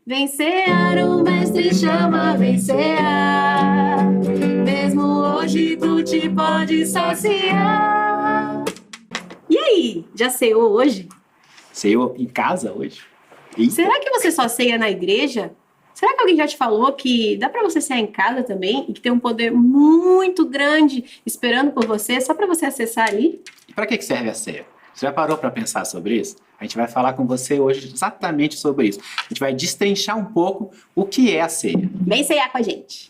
Vencear, o mestre chama a vencear. Mesmo hoje tu te pode saciar. E aí, já ceou hoje? Ceou em casa hoje? Eita. Será que você só ceia na igreja? Será que alguém já te falou que dá para você cear em casa também e que tem um poder muito grande esperando por você, só para você acessar ali? E para que serve a ceia? Você já parou para pensar sobre isso? A gente vai falar com você hoje exatamente sobre isso. A gente vai destrinchar um pouco o que é a ceia. Vem ceiar com a gente!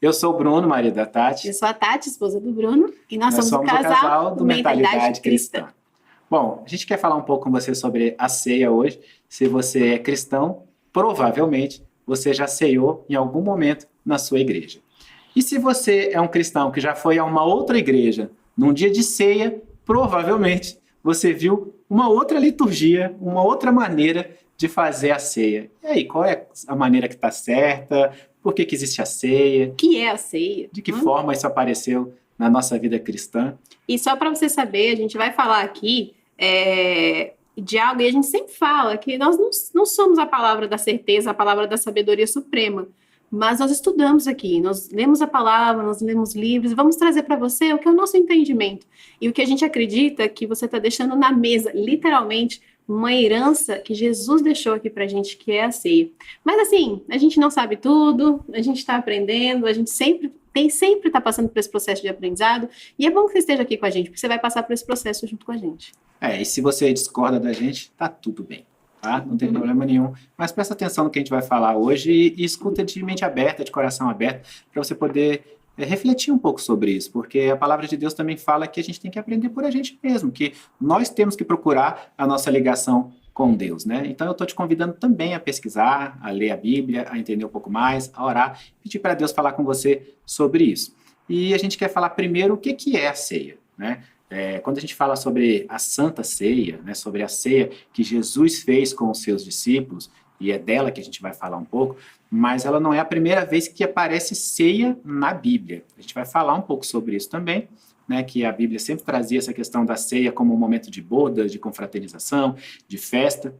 Eu sou o Bruno, marido da Tati. Eu sou a Tati, esposa do Bruno, e nós somos o o casal do Mentalidade Cristã. Bom, a gente quer falar um pouco com você sobre a ceia hoje. Se você é cristão, provavelmente você já ceiou em algum momento na sua igreja. E se você é um cristão que já foi a uma outra igreja num dia de ceia, provavelmente você viu uma outra liturgia, uma outra maneira de fazer a ceia. E aí, qual é a maneira que está certa? Por que existe a ceia? O que é a ceia? De que forma isso apareceu na nossa vida cristã? E só para você saber, a gente vai falar aqui de algo, e a gente sempre fala que nós não somos a palavra da certeza, a palavra da sabedoria suprema, mas nós estudamos aqui, nós lemos a palavra, nós lemos livros, e vamos trazer para você o que é o nosso entendimento. E o que a gente acredita que você está deixando na mesa, literalmente, uma herança que Jesus deixou aqui pra gente, que é a ceia. Mas assim, a gente não sabe tudo, a gente está aprendendo, a gente sempre está passando por esse processo de aprendizado, e é bom que você esteja aqui com a gente, porque você vai passar por esse processo junto com a gente. E se você discorda da gente, tá tudo bem, tá? Não tem problema nenhum. Mas presta atenção no que a gente vai falar hoje e escuta de mente aberta, de coração aberto, para você poder refletir um pouco sobre isso, porque a palavra de Deus também fala que a gente tem que aprender por a gente mesmo, que nós temos que procurar a nossa ligação com Deus, né? Então eu estou te convidando também a pesquisar, a ler a Bíblia, a entender um pouco mais, a orar, pedir para Deus falar com você sobre isso. E a gente quer falar primeiro o que é a ceia, né? Quando a gente fala sobre a Santa Ceia, né, sobre a ceia que Jesus fez com os seus discípulos, e é dela que a gente vai falar um pouco, mas ela não é a primeira vez que aparece ceia na Bíblia. A gente vai falar um pouco sobre isso também, né, que a Bíblia sempre trazia essa questão da ceia como um momento de bodas, de confraternização, de festa,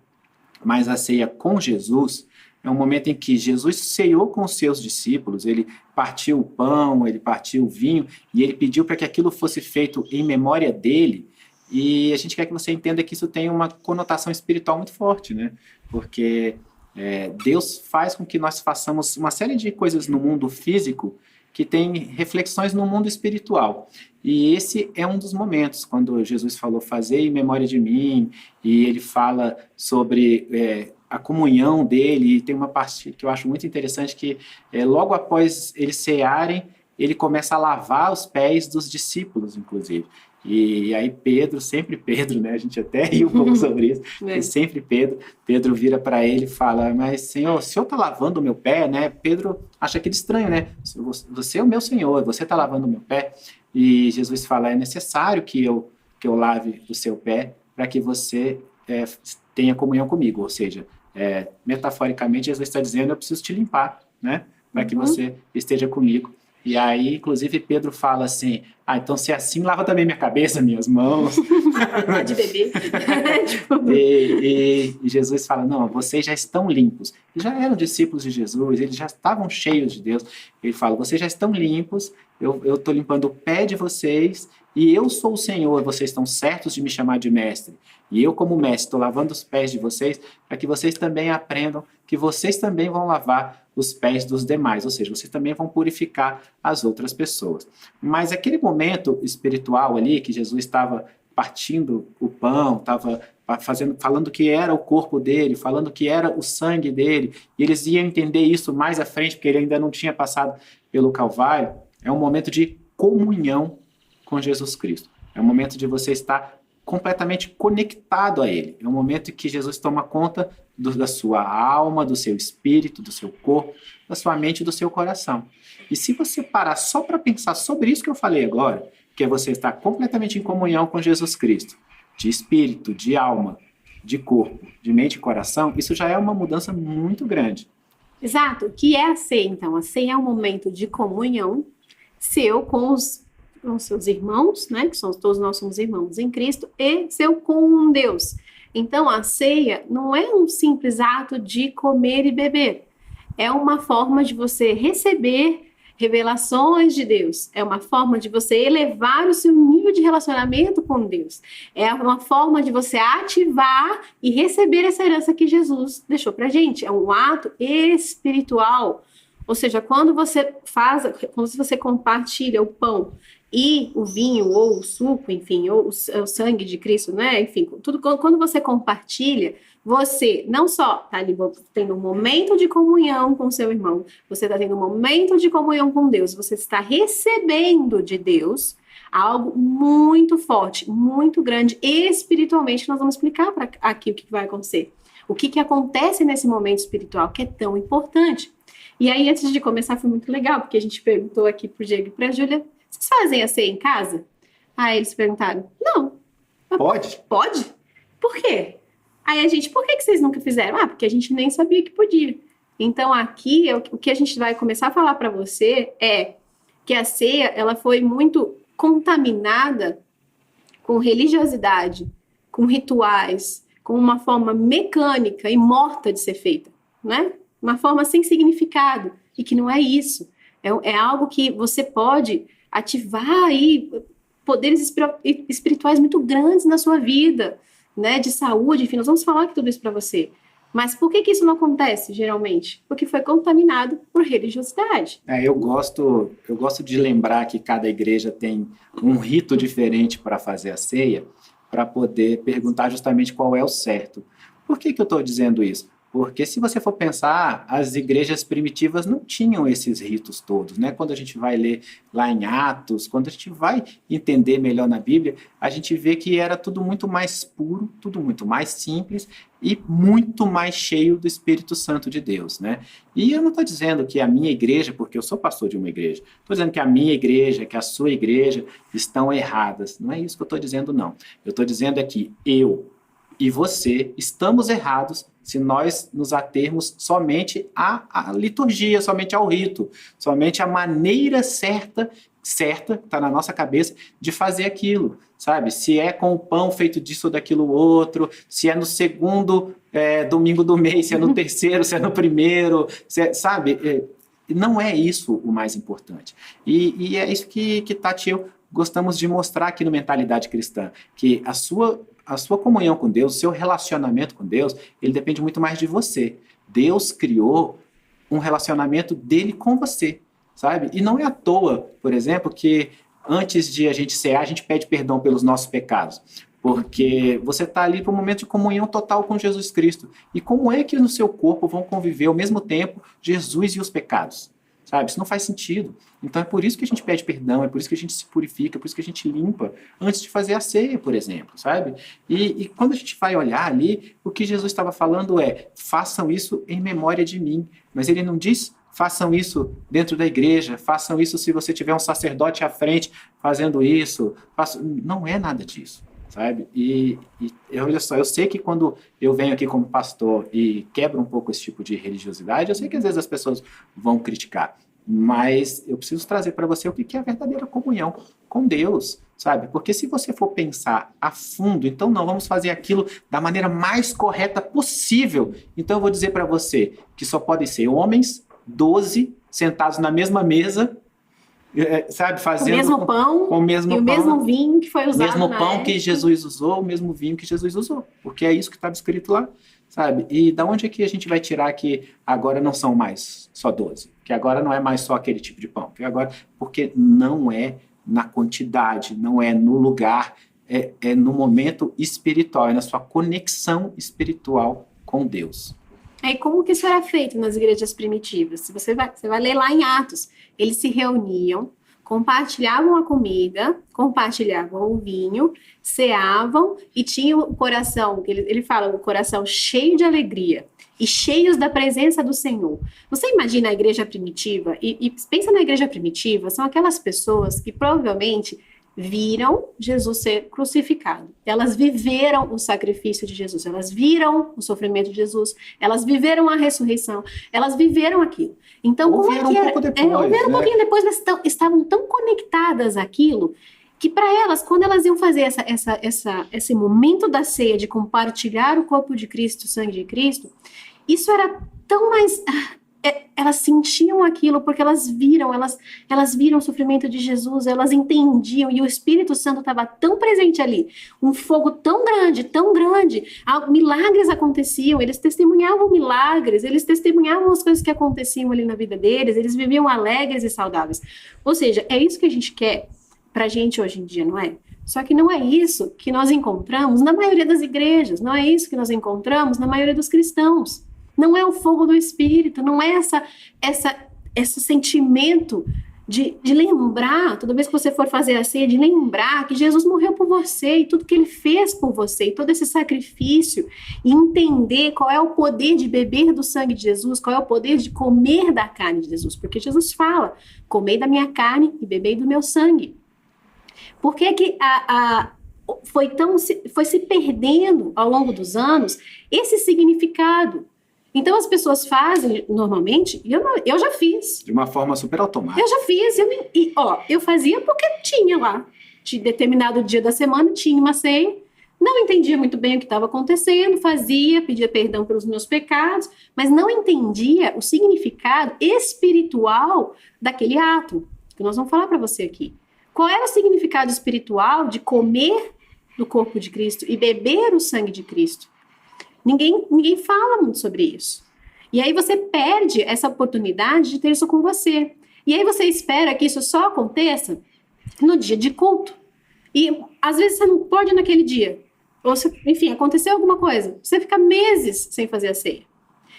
mas a ceia com Jesus é um momento em que Jesus ceou com os seus discípulos, ele partiu o pão, ele partiu o vinho, e ele pediu para que aquilo fosse feito em memória dele, e a gente quer que você entenda que isso tem uma conotação espiritual muito forte, né? Porque Deus faz com que nós façamos uma série de coisas no mundo físico que tem reflexões no mundo espiritual. E esse é um dos momentos, quando Jesus falou, fazei em memória de mim, e ele fala sobre a comunhão dele, e tem uma parte que eu acho muito interessante, que logo após eles cearem, ele começa a lavar os pés dos discípulos, inclusive. E aí Pedro, sempre Pedro, né? A gente até riu um pouco sobre isso. E sempre Pedro vira para ele e fala, mas Senhor, o Senhor está lavando o meu pé, né? Pedro acha aquilo estranho, né? Você é o meu Senhor, você está lavando o meu pé. E Jesus fala, é necessário que eu lave o seu pé para que você tenha comunhão comigo. Ou seja, metaforicamente, Jesus está dizendo, eu preciso te limpar, né? Para que você esteja comigo. E aí, inclusive, Pedro fala assim, então se é assim, lava também minha cabeça, minhas mãos. De bebê. e Jesus fala, não, vocês já estão limpos. E já eram discípulos de Jesus, eles já estavam cheios de Deus. Ele fala, vocês já estão limpos, eu estou limpando o pé de vocês, e eu sou o Senhor, vocês estão certos de me chamar de mestre. E eu, como mestre, estou lavando os pés de vocês, para que vocês também aprendam que vocês também vão lavar os pés dos demais, ou seja, vocês também vão purificar as outras pessoas. Mas aquele momento espiritual ali, que Jesus estava partindo o pão, estava falando que era o corpo dele, falando que era o sangue dele, e eles iam entender isso mais à frente, porque ele ainda não tinha passado pelo Calvário, é um momento de comunhão com Jesus Cristo. É um momento de você estar completamente conectado a Ele. É um momento em que Jesus toma conta da sua alma, do seu espírito, do seu corpo, da sua mente e do seu coração. E se você parar só para pensar sobre isso que eu falei agora, que é você estar completamente em comunhão com Jesus Cristo, de espírito, de alma, de corpo, de mente e coração, isso já é uma mudança muito grande. Exato. O que é a ceia, então? A ceia é um momento de comunhão seu com com seus irmãos, né, que somos, todos nós somos irmãos em Cristo, e seu com Deus. Então, a ceia não é um simples ato de comer e beber. É uma forma de você receber revelações de Deus. É uma forma de você elevar o seu nível de relacionamento com Deus. É uma forma de você ativar e receber essa herança que Jesus deixou pra gente. É um ato espiritual. Ou seja, quando você compartilha o pão e o vinho, ou o suco, enfim, ou o sangue de Cristo, né? Enfim, tudo, quando você compartilha, você não só está ali tendo um momento de comunhão com o seu irmão, você está tendo um momento de comunhão com Deus, você está recebendo de Deus algo muito forte, muito grande, espiritualmente, nós vamos explicar aqui o que vai acontecer. O que acontece nesse momento espiritual que é tão importante. E aí, antes de começar, foi muito legal, porque a gente perguntou aqui pro Diego e pra Júlia, vocês fazem a ceia em casa? Aí eles perguntaram, não. Pode? Pode? Por quê? Aí a gente, por que vocês nunca fizeram? Ah, porque a gente nem sabia que podia. Então, aqui, o que a gente vai começar a falar para você é que a ceia, ela foi muito contaminada com religiosidade, com rituais, com uma forma mecânica e morta de ser feita, né? Uma forma sem significado, e que não é isso. É algo que você pode ativar aí poderes espirituais muito grandes na sua vida, né? De saúde, enfim, nós vamos falar tudo isso para você. Mas por que isso não acontece, geralmente? Porque foi contaminado por religiosidade. Eu gosto de lembrar que cada igreja tem um rito diferente para fazer a ceia, para poder perguntar justamente qual é o certo. Por que eu estou dizendo isso? Porque se você for pensar, as igrejas primitivas não tinham esses ritos todos, né? Quando a gente vai ler lá em Atos, quando a gente vai entender melhor na Bíblia, a gente vê que era tudo muito mais puro, tudo muito mais simples e muito mais cheio do Espírito Santo de Deus, né? E eu não estou dizendo que a minha igreja, porque eu sou pastor de uma igreja, estou dizendo que a minha igreja, que a sua igreja estão erradas. Não é isso que eu estou dizendo, não. Eu estou dizendo é que eu e você estamos errados se nós nos atermos somente à liturgia, somente ao rito, somente à maneira certa, está na nossa cabeça, de fazer aquilo, sabe? Se é com o pão feito disso ou daquilo outro, se é no segundo domingo do mês, se é no terceiro, se é no primeiro, sabe? Não é isso o mais importante. E é isso que Tati e eu gostamos de mostrar aqui no Mentalidade Cristã, que a sua comunhão com Deus, o seu relacionamento com Deus, ele depende muito mais de você. Deus criou um relacionamento dele com você, sabe? E não é à toa, por exemplo, que antes de a gente cear, a gente pede perdão pelos nossos pecados. Porque você está ali para um momento de comunhão total com Jesus Cristo. E como é que no seu corpo vão conviver ao mesmo tempo Jesus e os pecados? Sabe? Isso não faz sentido. Então é por isso que a gente pede perdão, é por isso que a gente se purifica, é por isso que a gente limpa antes de fazer a ceia, por exemplo, sabe? E quando a gente vai olhar ali, o que Jesus estava falando é, façam isso em memória de mim. Mas ele não diz, façam isso dentro da igreja, façam isso se você tiver um sacerdote à frente fazendo isso. Não é nada disso. Sabe? E olha só, eu sei que quando eu venho aqui como pastor e quebro um pouco esse tipo de religiosidade, eu sei que às vezes as pessoas vão criticar, mas eu preciso trazer para você o que é a verdadeira comunhão com Deus, sabe? Porque se você for pensar a fundo, então não, vamos fazer aquilo da maneira mais correta possível, então eu vou dizer para você que só podem ser homens, 12, sentados na mesma mesa, sabe, fazendo o mesmo pão com o mesmo e o pão, mesmo vinho que foi usado, o mesmo pão época. Que Jesus usou, o mesmo vinho que Jesus usou, porque é isso que estava escrito lá, sabe? E da onde é que a gente vai tirar que agora não são mais só 12, que agora não é mais só aquele tipo de pão, porque não é na quantidade, não é no lugar, é no momento espiritual, é na sua conexão espiritual com Deus. E como que isso era feito nas igrejas primitivas? Se você vai ler lá em Atos, eles se reuniam, compartilhavam a comida, compartilhavam o vinho, ceavam e tinham o coração, ele fala, o coração cheio de alegria e cheios da presença do Senhor. Você imagina a igreja primitiva e pensa na igreja primitiva, são aquelas pessoas que provavelmente viram Jesus ser crucificado. Elas viveram o sacrifício de Jesus, elas viram o sofrimento de Jesus, elas viveram a ressurreição, elas viveram aquilo. Então, ouviram um pouco depois, ouviram um pouquinho depois, mas estavam tão conectadas àquilo que para elas, quando elas iam fazer esse momento da ceia de compartilhar o corpo de Cristo, o sangue de Cristo, isso era tão mais... Elas sentiam aquilo porque elas viram o sofrimento de Jesus, elas entendiam, e o Espírito Santo estava tão presente ali, um fogo tão grande, milagres aconteciam, eles testemunhavam milagres, eles testemunhavam as coisas que aconteciam ali na vida deles, eles viviam alegres e saudáveis. Ou seja, é isso que a gente quer pra gente hoje em dia, não é? Só que não é isso que nós encontramos na maioria das igrejas, não é isso que nós encontramos na maioria dos cristãos. Não é o fogo do Espírito, não é esse sentimento de lembrar, toda vez que você for fazer a ceia, de lembrar que Jesus morreu por você e tudo que ele fez por você, e todo esse sacrifício, e entender qual é o poder de beber do sangue de Jesus, qual é o poder de comer da carne de Jesus, porque Jesus fala, comei da minha carne e bebei do meu sangue. Por que que foi se perdendo ao longo dos anos esse significado? Então as pessoas fazem normalmente, e eu já fiz. De uma forma super automática. Eu já fiz, eu fazia porque tinha lá, de determinado dia da semana, tinha uma ceia, não entendia muito bem o que estava acontecendo, fazia, pedia perdão pelos meus pecados, mas não entendia o significado espiritual daquele ato, que nós vamos falar para você aqui. Qual era o significado espiritual de comer do corpo de Cristo e beber o sangue de Cristo? Ninguém fala muito sobre isso. E aí você perde essa oportunidade de ter isso com você. E aí você espera que isso só aconteça no dia de culto. E às vezes você não pode ir naquele dia. Ou, enfim, aconteceu alguma coisa. Você fica meses sem fazer a ceia.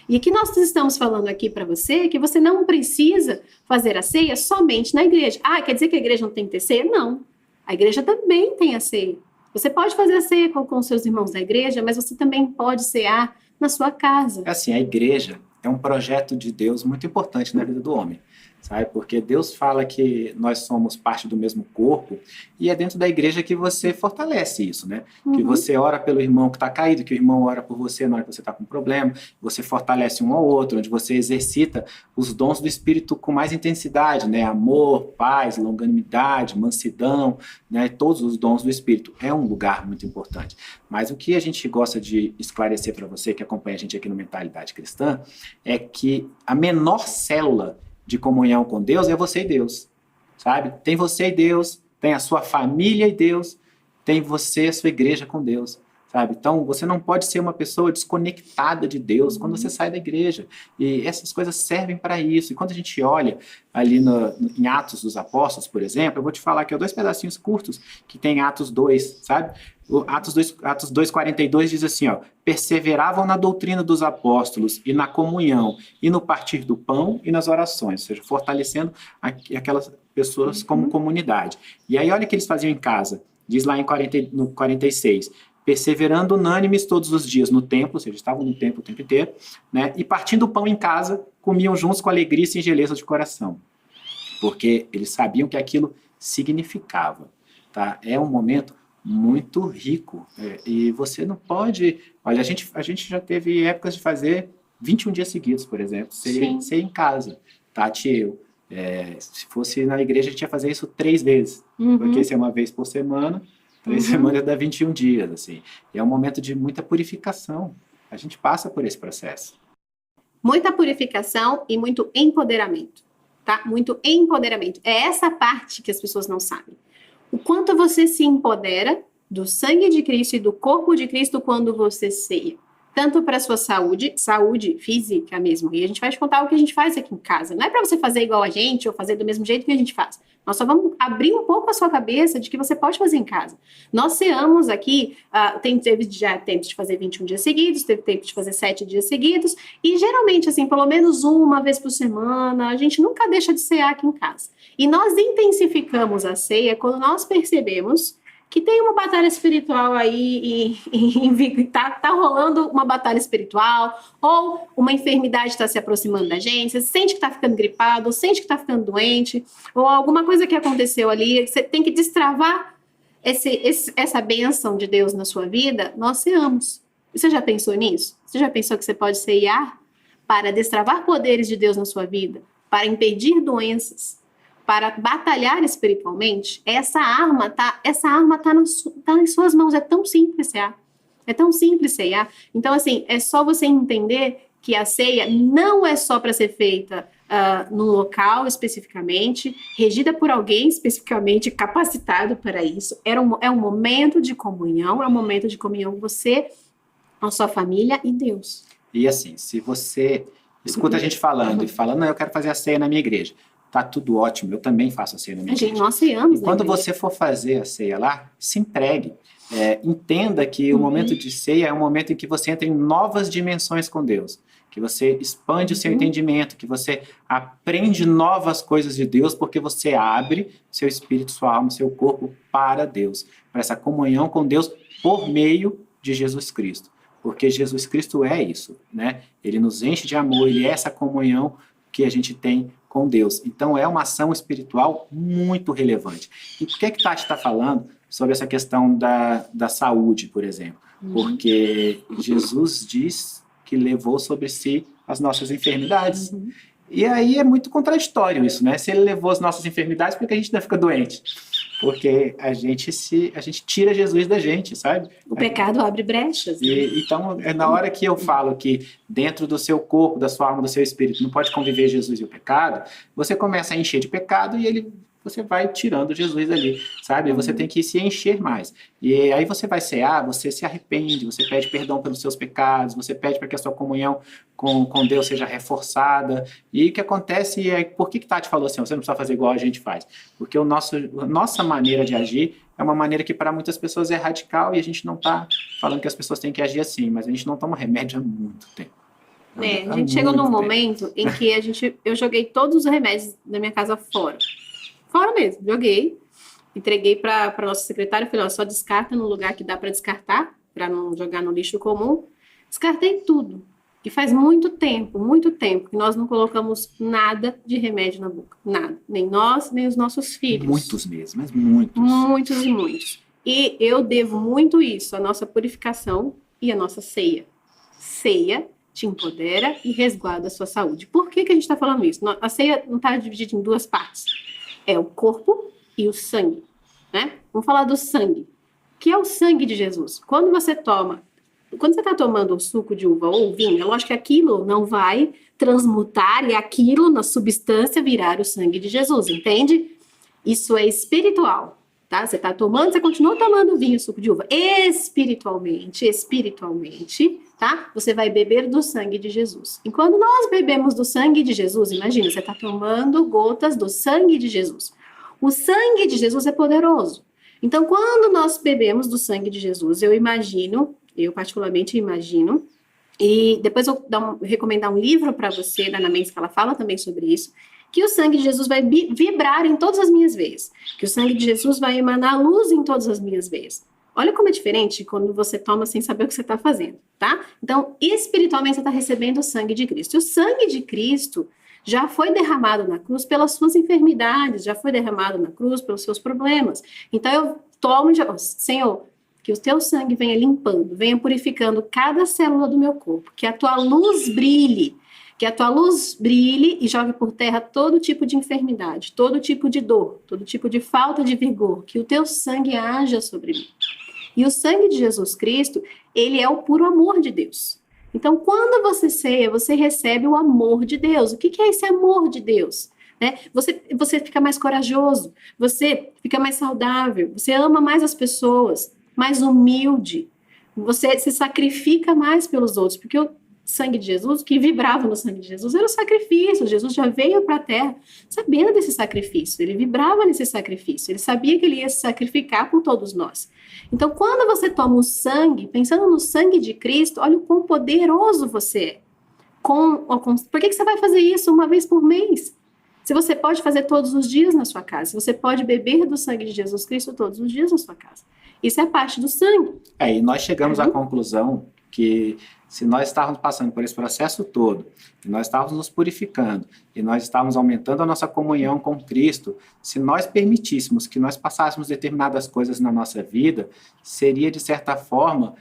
E o que nós estamos falando aqui para você é que você não precisa fazer a ceia somente na igreja. Ah, quer dizer que a igreja não tem que ter ceia? Não. A igreja também tem a ceia. Você pode fazer a ceia com seus irmãos da igreja, mas você também pode cear na sua casa. Assim, a igreja é um projeto de Deus muito importante na vida do homem, sabe? Porque Deus fala que nós somos parte do mesmo corpo e é dentro da igreja que você fortalece isso, né? Que você ora pelo irmão que está caído, que o irmão ora por você na hora que você está com problema, você fortalece um ao outro, onde você exercita os dons do Espírito com mais intensidade, né? Amor, paz, longanimidade, mansidão, né? Todos os dons do Espírito. É um lugar muito importante. Mas o que a gente gosta de esclarecer para você que acompanha a gente aqui no Mentalidade Cristã é que a menor célula de comunhão com Deus é você e Deus, sabe? Tem você e Deus, tem a sua família e Deus, tem você e a sua igreja com Deus, sabe? Então, você não pode ser uma pessoa desconectada de Deus quando você sai da igreja. E essas coisas servem para isso. E quando a gente olha ali em Atos dos Apóstolos, por exemplo, eu vou te falar aqui 2 pedacinhos curtos que tem Atos 2, sabe? O Atos 2:42 diz assim, ó, perseveravam na doutrina dos apóstolos e na comunhão, e no partir do pão e nas orações, ou seja, fortalecendo aquelas pessoas como comunidade. E aí olha o que eles faziam em casa, diz lá no 46, perseverando unânimes todos os dias no templo, ou seja, estavam no templo o tempo inteiro, né? E partindo o pão em casa, comiam juntos com alegria e singeleza de coração, porque eles sabiam que aquilo significava, tá? É um momento muito rico, e você não pode... Olha, a gente já teve épocas de fazer 21 dias seguidos, por exemplo, ser em casa, Tati e eu. Se fosse na igreja, a gente ia fazer isso 3 vezes, porque se é uma vez por semana, 3 semanas dá 21 dias, assim. E é um momento de muita purificação. A gente passa por esse processo. Muita purificação e muito empoderamento, tá? Muito empoderamento. É essa parte que as pessoas não sabem. O quanto você se empodera do sangue de Cristo e do corpo de Cristo quando você ceia. Tanto para a sua saúde física mesmo. E a gente vai te contar o que a gente faz aqui em casa. Não é para você fazer igual a gente ou fazer do mesmo jeito que a gente faz. Nós só vamos abrir um pouco a sua cabeça de que você pode fazer em casa. Nós ceamos aqui, teve já tempo de fazer 21 dias seguidos, teve tempo de fazer 7 dias seguidos, e geralmente, assim, pelo menos uma vez por semana, a gente nunca deixa de cear aqui em casa. E nós intensificamos a ceia quando nós percebemos que tem uma batalha espiritual aí e tá rolando uma batalha espiritual, ou uma enfermidade está se aproximando da gente, você sente que está ficando gripado, ou sente que está ficando doente, ou alguma coisa que aconteceu ali, você tem que destravar essa bênção de Deus na sua vida, nós ceamos. Você já pensou nisso? Você já pensou que você pode ceiar para destravar poderes de Deus na sua vida, para impedir doenças, para batalhar espiritualmente? Essa arma tá em suas mãos. É tão simples cear. É tão simples ceiar. Então, assim, é só você entender que a ceia não é só para ser feita no local especificamente, regida por alguém especificamente capacitado para isso. É um momento de comunhão, é um momento de comunhão com você, a sua família e Deus. E assim, se você escuta a gente falando e fala, não, eu quero fazer a ceia na minha igreja, tá tudo ótimo, eu também faço a ceia na minha igreja. Nós ceamos. E quando você for fazer a ceia lá, se entregue. Entenda que o momento de ceia é um momento em que você entra em novas dimensões com Deus, que você expande o seu entendimento, que você aprende novas coisas de Deus, porque você abre seu espírito, sua alma, seu corpo para Deus, para essa comunhão com Deus por meio de Jesus Cristo. Porque Jesus Cristo é isso, né? Ele nos enche de amor, ele é essa comunhão que a gente tem com Deus. Então, é uma ação espiritual muito relevante. E por que Tati está falando sobre essa questão da saúde, por exemplo? Porque Jesus diz que levou sobre si as nossas enfermidades. E aí é muito contraditório isso, né? Se ele levou as nossas enfermidades, por que a gente não fica doente? Porque a gente tira Jesus da gente, sabe? O pecado abre brechas. Então, na hora que eu falo que dentro do seu corpo, da sua alma, do seu espírito, não pode conviver Jesus e o pecado, você começa a encher de pecado e você vai tirando Jesus ali, sabe? Você tem que se encher mais. E aí você vai cear, você se arrepende, você pede perdão pelos seus pecados, você pede para que a sua comunhão com Deus seja reforçada. E o que acontece é, por que Tati falou assim, você não precisa fazer igual a gente faz? Porque a nossa maneira de agir é uma maneira que para muitas pessoas é radical e a gente não está falando que as pessoas têm que agir assim, mas a gente não toma remédio há muito tempo. A gente chegou num momento em que eu joguei todos os remédios da minha casa fora. Fora mesmo, joguei, entreguei para nossa secretária, falei, só descarta no lugar que dá para descartar, para não jogar no lixo comum. Descartei tudo. E faz muito tempo, que nós não colocamos nada de remédio na boca. Nada. Nem nós, nem os nossos filhos. Muitos mesmo, mas muitos. Muitos e muitos. E eu devo muito isso à nossa purificação e à nossa ceia. Ceia te empodera e resguarda a sua saúde. Por que a gente está falando isso? A ceia não está dividida em duas partes. É o corpo e o sangue, né? Vamos falar do sangue, que é o sangue de Jesus. Quando você está tomando o suco de uva ou vinho, é lógico que aquilo não vai transmutar e aquilo na substância virar o sangue de Jesus, entende? Isso é espiritual, tá? Você continua tomando vinho, suco de uva. Espiritualmente, tá? Você vai beber do sangue de Jesus. E quando nós bebemos do sangue de Jesus, imagina, você está tomando gotas do sangue de Jesus. O sangue de Jesus é poderoso. Então, quando nós bebemos do sangue de Jesus, eu particularmente imagino, e depois eu vou recomendar um livro para você, da Ana Mendes, que ela fala também sobre isso, que o sangue de Jesus vai vibrar em todas as minhas veias, que o sangue de Jesus vai emanar luz em todas as minhas veias. Olha como é diferente quando você toma sem saber o que você está fazendo, tá? Então, espiritualmente, você está recebendo o sangue de Cristo. E o sangue de Cristo já foi derramado na cruz pelas suas enfermidades, já foi derramado na cruz pelos seus problemas. Então, eu tomo, Senhor, que o teu sangue venha limpando, venha purificando cada célula do meu corpo, que a tua luz brilhe, e jogue por terra todo tipo de enfermidade, todo tipo de dor, todo tipo de falta de vigor, que o teu sangue haja sobre mim. E o sangue de Jesus Cristo, ele é o puro amor de Deus. Então, quando você ceia, você recebe o amor de Deus. O que é esse amor de Deus? Né? Você fica mais corajoso, você fica mais saudável, você ama mais as pessoas, mais humilde, você se sacrifica mais pelos outros, porque o sangue de Jesus, o que vibrava no sangue de Jesus era o sacrifício. Jesus já veio para a terra sabendo desse sacrifício, ele vibrava nesse sacrifício, ele sabia que ele ia se sacrificar por todos nós. Então, quando você toma o sangue, pensando no sangue de Cristo, olha o quão poderoso você é. Por que você vai fazer isso uma vez por mês? Se você pode fazer todos os dias na sua casa, se você pode beber do sangue de Jesus Cristo todos os dias na sua casa. Isso é parte do sangue. E nós chegamos à conclusão que se nós estávamos passando por esse processo todo, e nós estávamos nos purificando, e nós estávamos aumentando a nossa comunhão com Cristo, se nós permitíssemos que nós passássemos determinadas coisas na nossa vida, seria, de certa forma,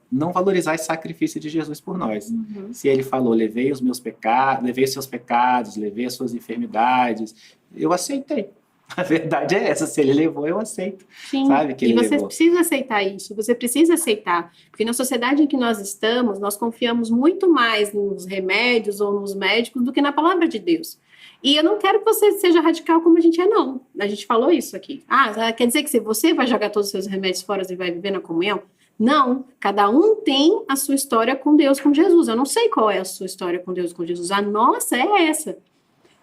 não valorizar esse sacrifício de Jesus por nós. Se ele falou, levei os meus pecados, levei os seus pecados, levei as suas enfermidades, eu aceitei. A verdade é essa, se ele levou, eu aceito. Sim, sabe, que e ele você levou. precisa aceitar isso, você precisa aceitar, porque na sociedade em que nós estamos, nós confiamos muito mais nos remédios ou nos médicos do que na palavra de Deus. E eu não quero que você seja radical como a gente é, não. A gente falou isso aqui. Quer dizer que se você vai jogar todos os seus remédios fora e vai viver na comunhão? Não, cada um tem a sua história com Deus, com Jesus. Eu não sei qual é a sua história com Deus, com Jesus. A nossa é essa,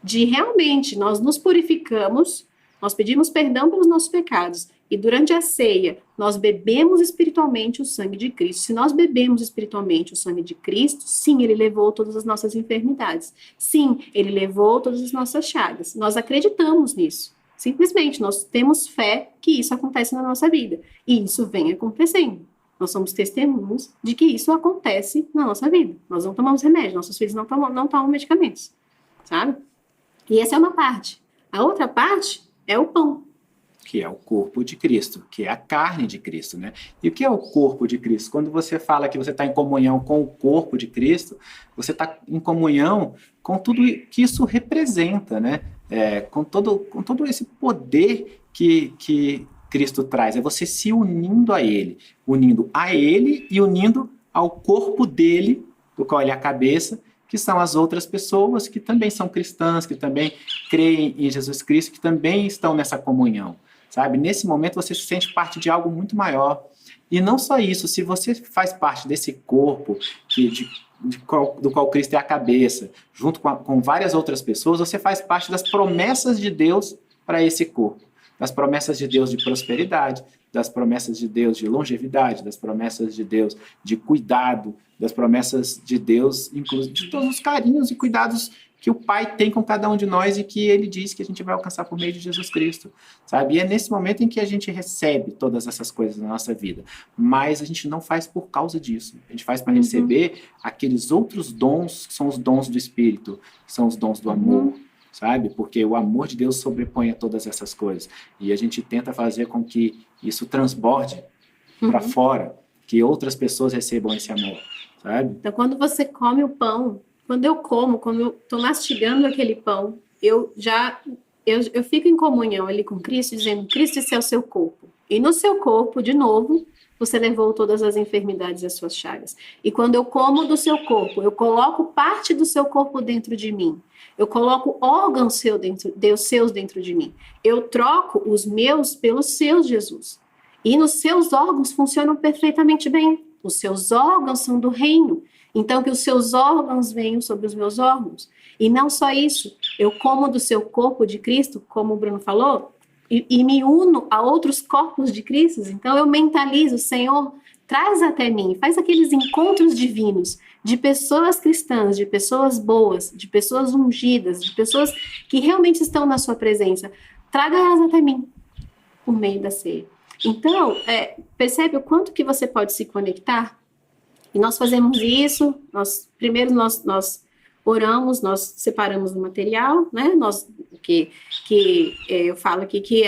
de realmente nós nos purificamos, nós pedimos perdão pelos nossos pecados, e durante a ceia, nós bebemos espiritualmente o sangue de Cristo. Se nós bebemos espiritualmente o sangue de Cristo, sim, ele levou todas as nossas enfermidades. Sim, ele levou todas as nossas chagas. Nós acreditamos nisso. Simplesmente, nós temos fé que isso acontece na nossa vida. E isso vem acontecendo. Nós somos testemunhos de que isso acontece na nossa vida. Nós não tomamos remédio, nossos filhos não tomam medicamentos, sabe? E essa é uma parte. A outra parte é o pão. Que é o corpo de Cristo, que é a carne de Cristo, né? E o que é o corpo de Cristo? Quando você fala que você está em comunhão com o corpo de Cristo, você está em comunhão com tudo que isso representa, né? Com todo esse poder que Cristo traz. É você se unindo a Ele e unindo ao corpo dele, do qual ele é a cabeça, que são as outras pessoas que também são cristãs, que também creem em Jesus Cristo, que também estão nessa comunhão, sabe? Nesse momento você se sente parte de algo muito maior. E não só isso, se você faz parte desse corpo do qual Cristo é a cabeça, junto com várias outras pessoas, você faz parte das promessas de Deus para esse corpo. Das promessas de Deus de prosperidade, das promessas de Deus de longevidade, das promessas de Deus de cuidado, das promessas de Deus, inclusive, de todos os carinhos e cuidados que o Pai tem com cada um de nós e que Ele diz que a gente vai alcançar por meio de Jesus Cristo, sabe? E é nesse momento em que a gente recebe todas essas coisas na nossa vida, mas a gente não faz por causa disso. A gente faz para receber aqueles outros dons que são os dons do Espírito, que são os dons do amor, sabe? Porque o amor de Deus sobrepõe a todas essas coisas. E a gente tenta fazer com que isso transborde para fora, que outras pessoas recebam esse amor, sabe? Então, quando você come o pão, quando eu estou mastigando aquele pão, eu fico em comunhão ali com Cristo, dizendo, Cristo, esse é o seu corpo. E no seu corpo, de novo, você levou todas as enfermidades e as suas chagas. E quando eu como do seu corpo, eu coloco parte do seu corpo dentro de mim. Eu coloco órgãos seus dentro de mim. Eu troco os meus pelos seus, Jesus. E nos seus órgãos funcionam perfeitamente bem. Os seus órgãos são do reino. Então, que os seus órgãos venham sobre os meus órgãos. E não só isso, eu como do seu corpo de Cristo, como o Bruno falou, e me uno a outros corpos de Cristo. Então, eu mentalizo, Senhor, traz até mim, faz aqueles encontros divinos de pessoas cristãs, de pessoas boas, de pessoas ungidas, de pessoas que realmente estão na sua presença. Traga elas até mim, por meio da ceia. Então, percebe o quanto que você pode se conectar? E nós fazemos isso, primeiro nós oramos, nós separamos o material, né? Eu falo aqui que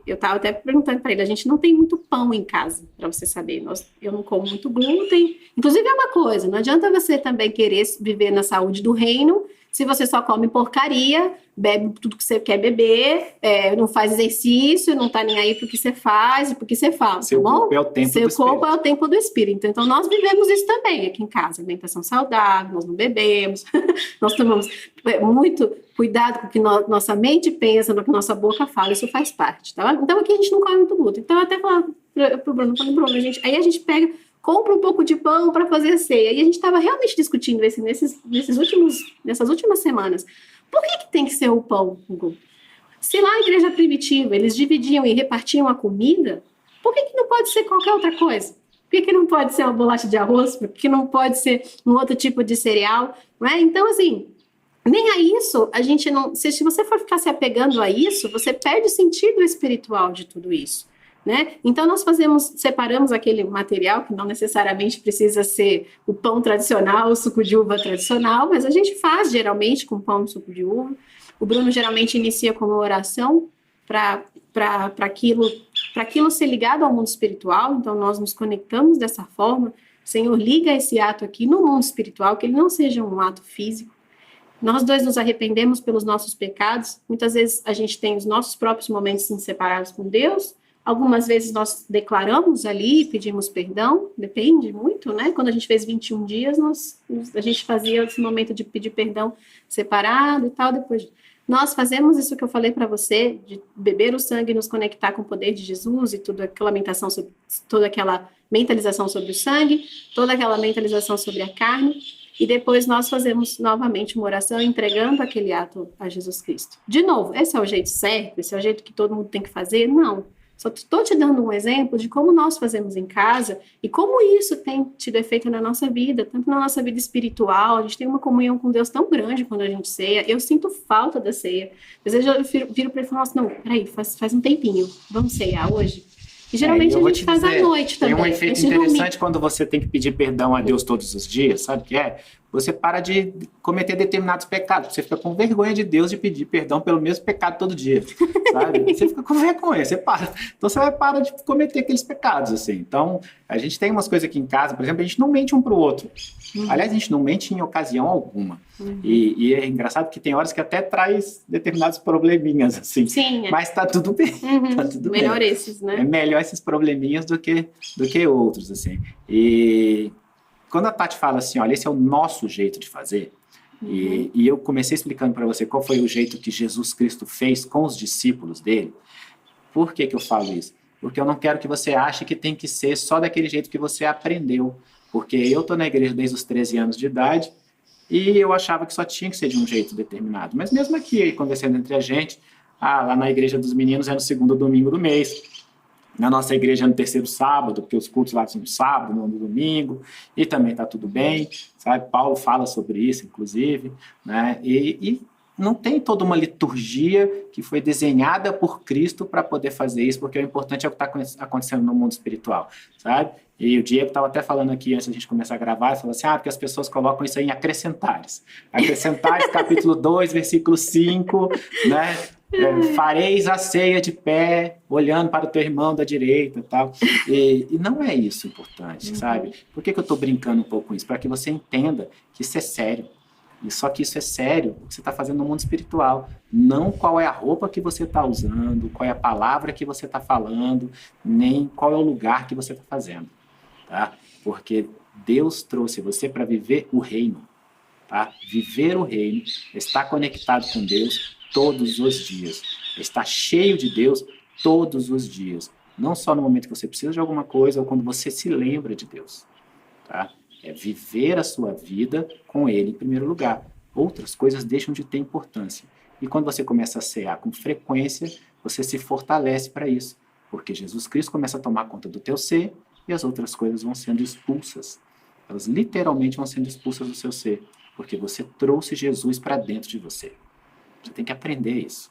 eu estava até perguntando para ele, a gente não tem muito pão em casa, para você saber, eu não como muito glúten, inclusive é uma coisa, não adianta você também querer viver na saúde do reino, se você só come porcaria, bebe tudo que você quer beber, não faz exercício, não tá nem aí pro que você faz e pro que você fala, Seu tá bom? corpo é o templo do Seu corpo Espírito. é o templo do Espírito. Então, nós vivemos isso também aqui em casa. Alimentação saudável, nós não bebemos, nós tomamos muito cuidado com o que nossa mente pensa, no que nossa boca fala, isso faz parte, tá? Então, aqui a gente não come muito glúten. Então, eu até falava pro Bruno, aí a gente compra um pouco de pão para fazer a ceia. E a gente estava realmente discutindo nessas últimas semanas. Por que tem que ser o pão? Se lá na igreja primitiva eles dividiam e repartiam a comida, por que não pode ser qualquer outra coisa? Por que não pode ser uma bolacha de arroz? Por que não pode ser um outro tipo de cereal? Não é? Então, assim, nem a isso, a gente não... Se você for ficar se apegando a isso, você perde o sentido espiritual de tudo isso. né? Então nós separamos aquele material que não necessariamente precisa ser o pão tradicional, o suco de uva tradicional, mas a gente faz geralmente com pão e suco de uva. O Bruno geralmente inicia com uma oração para aquilo ser ligado ao mundo espiritual, então nós nos conectamos dessa forma. Senhor, liga esse ato aqui no mundo espiritual, que ele não seja um ato físico. Nós dois nos arrependemos pelos nossos pecados. Muitas vezes a gente tem os nossos próprios momentos separados com Deus. Algumas vezes nós declaramos ali e pedimos perdão. Depende muito, né? Quando a gente fez 21 dias, a gente fazia esse momento de pedir perdão separado e tal. Depois nós fazemos isso que eu falei para você, de beber o sangue e nos conectar com o poder de Jesus e toda aquela mentalização sobre o sangue, toda aquela mentalização sobre a carne. E depois nós fazemos novamente uma oração entregando aquele ato a Jesus Cristo. De novo, esse é o jeito certo? Esse é o jeito que todo mundo tem que fazer? Não. Só estou te dando um exemplo de como nós fazemos em casa e como isso tem tido efeito na nossa vida, tanto na nossa vida espiritual. A gente tem uma comunhão com Deus tão grande quando a gente ceia. Eu sinto falta da ceia. Às vezes eu viro para ele e falo assim, não, peraí, faz um tempinho, vamos ceiar hoje? E geralmente a gente faz à noite também. Tem um efeito interessante quando você tem que pedir perdão a Deus todos os dias, sabe o que é? Você para de cometer determinados pecados. Você fica com vergonha de Deus de pedir perdão pelo mesmo pecado todo dia, sabe? Você fica com vergonha, você para. Então você vai parar de cometer aqueles pecados, assim. Então, a gente tem umas coisas aqui em casa, por exemplo, a gente não mente um pro outro. Aliás, a gente não mente em ocasião alguma. E é engraçado que tem horas que até traz determinados probleminhas, assim. Sim, mas tá tudo bem. Tá tudo melhor bem. Esses, né? É melhor esses probleminhas do que outros, assim. E quando a Tati fala assim, olha, esse é o nosso jeito de fazer, e eu comecei explicando para você qual foi o jeito que Jesus Cristo fez com os discípulos dele, por que eu falo isso? Porque eu não quero que você ache que tem que ser só daquele jeito que você aprendeu, porque eu estou na igreja desde os 13 anos de idade, e eu achava que só tinha que ser de um jeito determinado, mas mesmo aqui, conversando entre a gente, lá na igreja dos meninos é no segundo domingo do mês, na nossa igreja é no terceiro sábado, porque os cultos lá são no sábado, não no domingo, e também está tudo bem, sabe? Paulo fala sobre isso, inclusive, né? E não tem toda uma liturgia que foi desenhada por Cristo para poder fazer isso, porque o importante é o que está acontecendo no mundo espiritual, sabe? E o Diego estava até falando aqui, antes da gente começar a gravar, falou assim, porque as pessoas colocam isso aí em acrescentares. Acrescentares, capítulo 2, versículo 5, né? Fareis a ceia de pé, olhando para o teu irmão da direita e tal. E não é isso importante, sabe? Por que eu estou brincando um pouco com isso? Para que você entenda que isso é sério. E só que isso é sério, o que você está fazendo no mundo espiritual. Não qual é a roupa que você está usando, qual é a palavra que você está falando, nem qual é o lugar que você está fazendo. Tá? Porque Deus trouxe você para viver o reino. Tá? Viver o reino, estar conectado com Deus todos os dias. Estar cheio de Deus todos os dias. Não só no momento que você precisa de alguma coisa ou quando você se lembra de Deus. Tá? É viver a sua vida com Ele em primeiro lugar. Outras coisas deixam de ter importância. E quando você começa a cear com frequência, você se fortalece para isso. Porque Jesus Cristo começa a tomar conta do teu ser e as outras coisas vão sendo expulsas. Elas literalmente vão sendo expulsas do seu ser. Porque você trouxe Jesus para dentro de você. Você tem que aprender isso.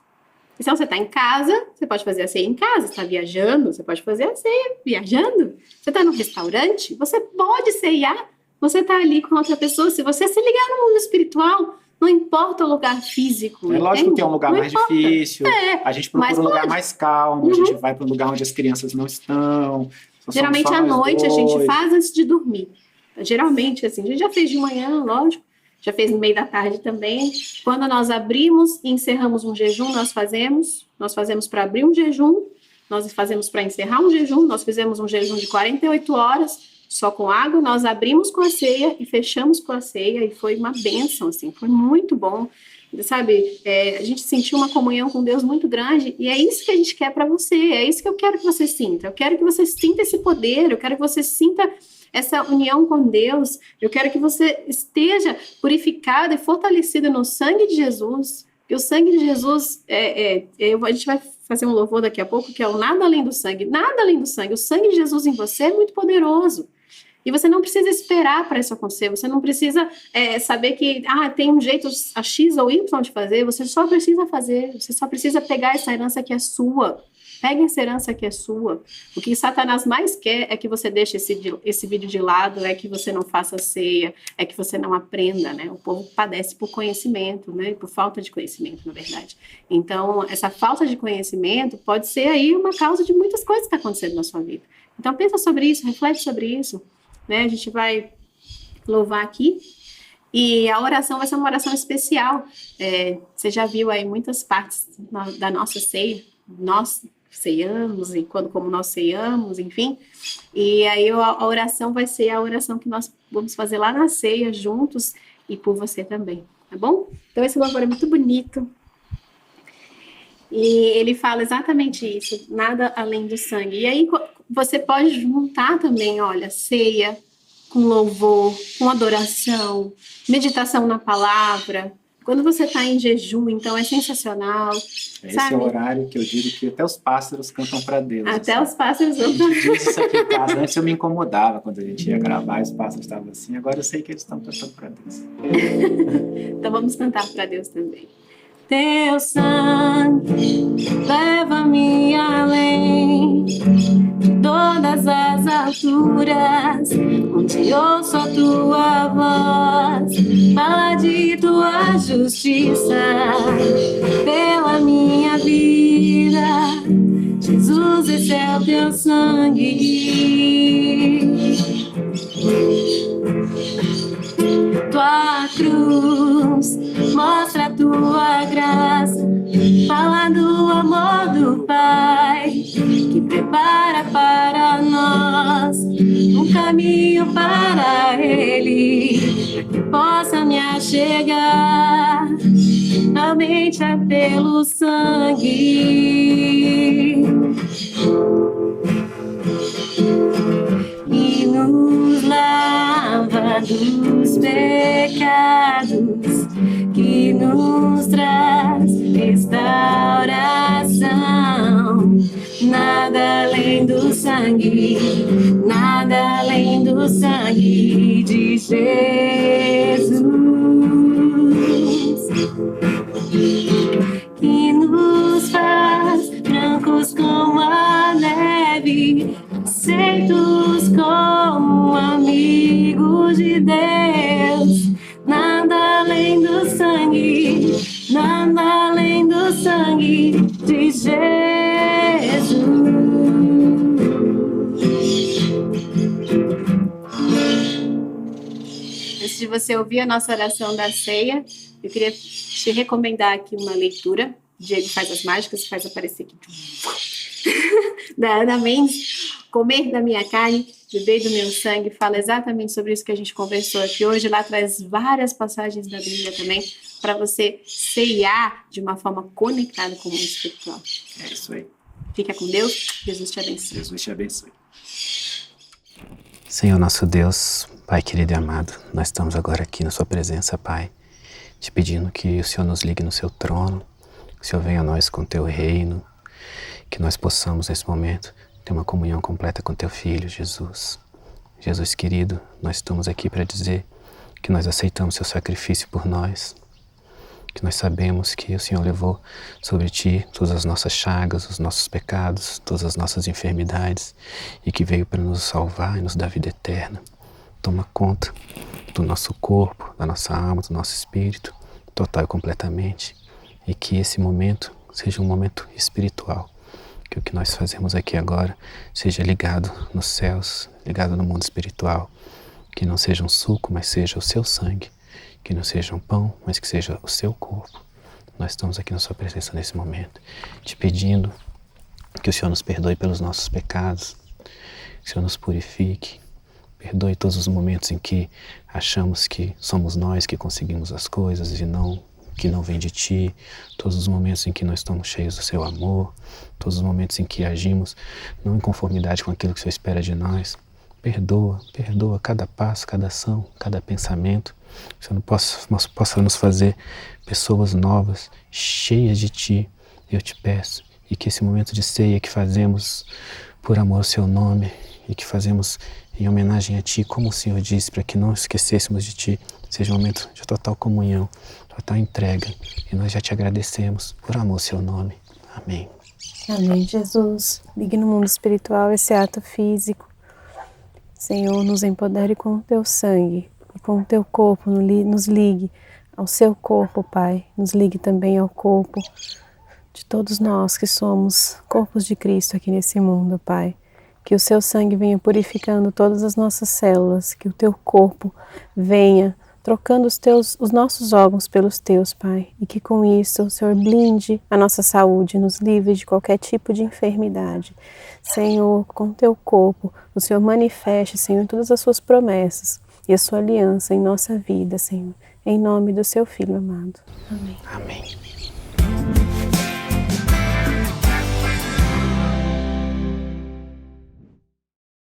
Então, você está em casa, você pode fazer a ceia em casa. Você está viajando, você pode fazer a ceia viajando. Você está no restaurante, você pode ceiar. Você está ali com outra pessoa. Se você se ligar no mundo espiritual, não importa o lugar físico. É lógico que é um lugar mais difícil. A gente procura um lugar mais calmo. A gente vai para um lugar onde as crianças não estão. Geralmente à noite a gente faz antes de dormir. Geralmente, assim, a gente já fez de manhã, lógico. Já fez no meio da tarde também. Quando nós abrimos e encerramos um jejum, nós fazemos para abrir um jejum, nós fazemos para encerrar um jejum, nós fizemos um jejum de 48 horas, só com água, nós abrimos com a ceia e fechamos com a ceia, e foi uma bênção, assim, foi muito bom, sabe? A gente sentiu uma comunhão com Deus muito grande, e é isso que a gente quer para você, é isso que eu quero que você sinta, eu quero que você sinta esse poder, eu quero que você sinta essa união com Deus, eu quero que você esteja purificado e fortalecido no sangue de Jesus, e o sangue de Jesus, a gente vai fazer um louvor daqui a pouco, que é o nada além do sangue, o sangue de Jesus em você é muito poderoso, e você não precisa esperar para isso acontecer, você não precisa saber que tem um jeito a X ou Y de fazer, você só precisa fazer, você só precisa pegar essa herança que é sua, Pegue essa herança que é sua. O que Satanás mais quer é que você deixe esse vídeo de lado, é que você não faça ceia, é que você não aprenda, né? O povo padece por conhecimento, né? Por falta de conhecimento, na verdade. Então, essa falta de conhecimento pode ser aí uma causa de muitas coisas que estão acontecendo na sua vida. Então, pensa sobre isso, reflete sobre isso, né? A gente vai louvar aqui. E a oração vai ser uma oração especial. Você já viu aí muitas partes da nossa ceia, nós ceiamos, e como nós ceiamos, enfim. E aí a oração vai ser a oração que nós vamos fazer lá na ceia, juntos, e por você também, tá bom? Então esse louvor é muito bonito. E ele fala exatamente isso, nada além do sangue. E aí você pode juntar também, olha, ceia com louvor, com adoração, meditação na palavra. Quando você está em jejum, então é sensacional. Esse sabe? é o horário que eu digo que até os pássaros cantam para Deus. Até sabe? os pássaros A vão. gente diz isso aqui em casa. Antes eu me incomodava quando a gente ia gravar e os pássaros estavam assim. Agora eu sei que eles estão cantando para Deus. Então vamos cantar para Deus também. Teu sangue leva-me além de todas as alturas, onde ouço a tua voz, fala de tua justiça pela minha vida. Jesus, esse é o teu sangue. Tua cruz mostra a tua graça, fala do amor do Pai, que prepara para nós um caminho para Ele, que possa me achegar, somente é pelo sangue. E nos lava dos pecados, que nos traz restauração. Nada além do sangue, nada além do sangue de Jesus, que nos faz brancos como a neve, aceitos como amigos de Deus. Nada além do sangue, nada além do sangue de Jesus. Antes de você ouvir a nossa oração da ceia, eu queria te recomendar aqui uma leitura. Diego faz as mágicas, faz aparecer aqui da Ana Mendes. Comer da minha carne, beber do meu sangue, fala exatamente sobre isso que a gente conversou aqui hoje. Lá traz várias passagens da Bíblia também, para você ceiar de uma forma conectada com o mundo espiritual. É isso aí. Fica com Deus, Jesus te abençoe. Jesus te abençoe. Senhor nosso Deus, Pai querido e amado, nós estamos agora aqui na sua presença, Pai, te pedindo que o Senhor nos ligue no seu trono, que o Senhor venha a nós com o teu reino, que nós possamos nesse momento ter uma comunhão completa com teu Filho, Jesus. Jesus querido, nós estamos aqui para dizer que nós aceitamos seu sacrifício por nós, que nós sabemos que o Senhor levou sobre ti todas as nossas chagas, os nossos pecados, todas as nossas enfermidades, e que veio para nos salvar e nos dar vida eterna. Toma conta do nosso corpo, da nossa alma, do nosso espírito, total e completamente, e que esse momento seja um momento espiritual, que o que nós fazemos aqui agora seja ligado nos céus, ligado no mundo espiritual, que não seja um suco, mas seja o seu sangue, que não seja um pão, mas que seja o seu corpo. Nós estamos aqui na sua presença nesse momento, te pedindo que o Senhor nos perdoe pelos nossos pecados, que o Senhor nos purifique, perdoe todos os momentos em que achamos que somos nós que conseguimos as coisas e que não vem de ti, todos os momentos em que nós estamos cheios do seu amor, todos os momentos em que agimos não em conformidade com aquilo que o Senhor espera de nós. Perdoa cada passo, cada ação, cada pensamento, que o Senhor possa nos fazer pessoas novas, cheias de ti, eu te peço, e que esse momento de ceia que fazemos por amor ao seu nome e que fazemos em homenagem a ti, como o Senhor disse, para que não esquecêssemos de ti, seja um momento de total comunhão, total entrega, e nós já te agradecemos por amor ao seu nome. Amém. Amém, Jesus. Ligue no mundo espiritual esse ato físico. Senhor, nos empodere com o teu sangue e com o teu corpo, nos ligue ao seu corpo, Pai. Nos ligue também ao corpo de todos nós que somos corpos de Cristo aqui nesse mundo, Pai. Que o seu sangue venha purificando todas as nossas células, que o teu corpo venha trocando os nossos órgãos pelos teus, Pai. E que com isso o Senhor blinde a nossa saúde, nos livre de qualquer tipo de enfermidade. Senhor, com o teu corpo, o Senhor manifeste, Senhor, todas as suas promessas e a sua aliança em nossa vida, Senhor. Em nome do seu Filho amado. Amém. Amém.